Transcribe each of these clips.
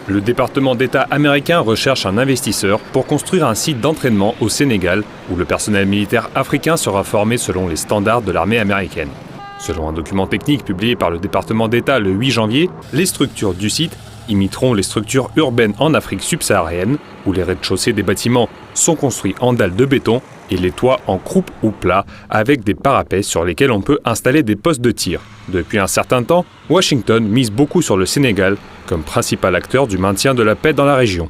Le département d'État américain recherche un investisseur pour construire un site d'entraînement au Sénégal où le personnel militaire africain sera formé selon les standards de l'armée américaine. Selon un document technique publié par le département d'État le 8 janvier, les structures du site imiteront les structures urbaines en Afrique subsaharienne, où les rez-de-chaussée des bâtiments sont construits en dalles de béton et les toits en croupe ou plat, avec des parapets sur lesquels on peut installer des postes de tir. Depuis un certain temps, Washington mise beaucoup sur le Sénégal comme principal acteur du maintien de la paix dans la région.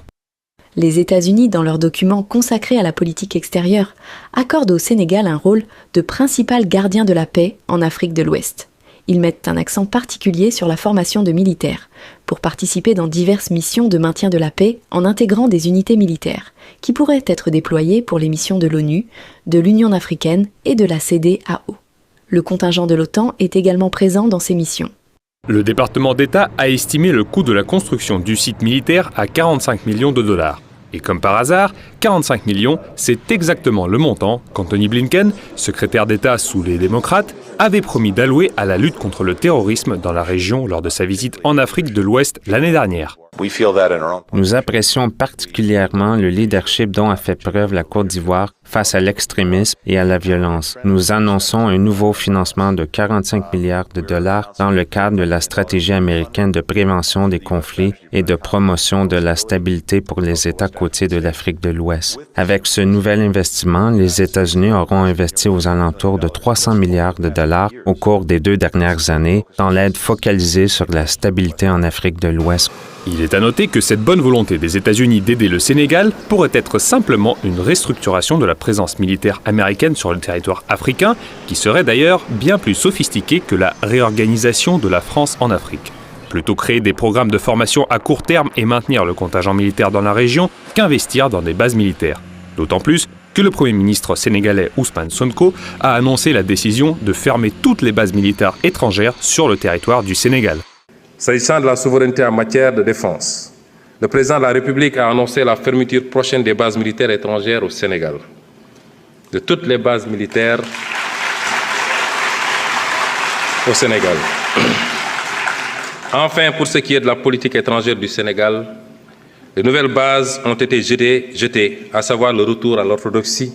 Les États-Unis, dans leurs documents consacrés à la politique extérieure, accordent au Sénégal un rôle de principal gardien de la paix en Afrique de l'Ouest. Ils mettent un accent particulier sur la formation de militaires, pour participer dans diverses missions de maintien de la paix en intégrant des unités militaires, qui pourraient être déployées pour les missions de l'ONU, de l'Union africaine et de la CEDEAO. Le contingent de l'OTAN est également présent dans ces missions. Le département d'État a estimé le coût de la construction du site militaire à 45 millions de dollars. Et comme par hasard, 45 millions, c'est exactement le montant qu'Anthony Blinken, secrétaire d'État sous les démocrates, avait promis d'allouer à la lutte contre le terrorisme dans la région lors de sa visite en Afrique de l'Ouest l'année dernière. Nous apprécions particulièrement le leadership dont a fait preuve la Côte d'Ivoire face à l'extrémisme et à la violence. Nous annonçons un nouveau financement de 45 milliards de dollars dans le cadre de la stratégie américaine de prévention des conflits et de promotion de la stabilité pour les États côtiers de l'Afrique de l'Ouest. Avec ce nouvel investissement, les États-Unis auront investi aux alentours de 300 milliards de dollars au cours des 2 dernières années dans l'aide focalisée sur la stabilité en Afrique de l'Ouest. Il est à noter que cette bonne volonté des États-Unis d'aider le Sénégal pourrait être simplement une restructuration de la présence militaire américaine sur le territoire africain, qui serait d'ailleurs bien plus sophistiquée que la réorganisation de la France en Afrique. Plutôt créer des programmes de formation à court terme et maintenir le contingent militaire dans la région qu'investir dans des bases militaires. D'autant plus que le Premier ministre sénégalais Ousmane Sonko a annoncé la décision de fermer toutes les bases militaires étrangères sur le territoire du Sénégal. S'agissant de la souveraineté en matière de défense, le président de la République a annoncé la fermeture prochaine des bases militaires étrangères au Sénégal. De toutes les bases militaires au Sénégal. Enfin, pour ce qui est de la politique étrangère du Sénégal, les nouvelles bases ont été jetées, à savoir le retour à l'orthodoxie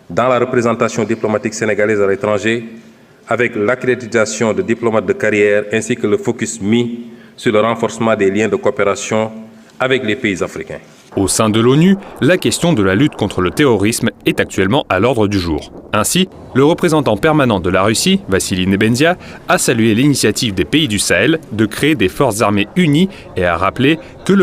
dans la représentation diplomatique sénégalaise à l'étranger, avec l'accréditation de diplomates de carrière ainsi que le focus mis sur le renforcement des liens de coopération avec les pays africains. Au sein de l'ONU, la question de la lutte contre le terrorisme est actuellement à l'ordre du jour. Ainsi, le représentant permanent de la Russie, Vassili Nebenzia, a salué l'initiative des pays du Sahel de créer des forces armées unies et a rappelé que le